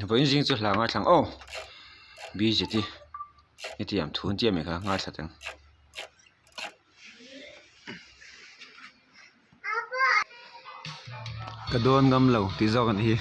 với riêng cho là ngay thằng ô bi gì đi cái tiệm thốn tiệm này cả ngay thật thằng cái đôn ngâm lẩu tí do cái gì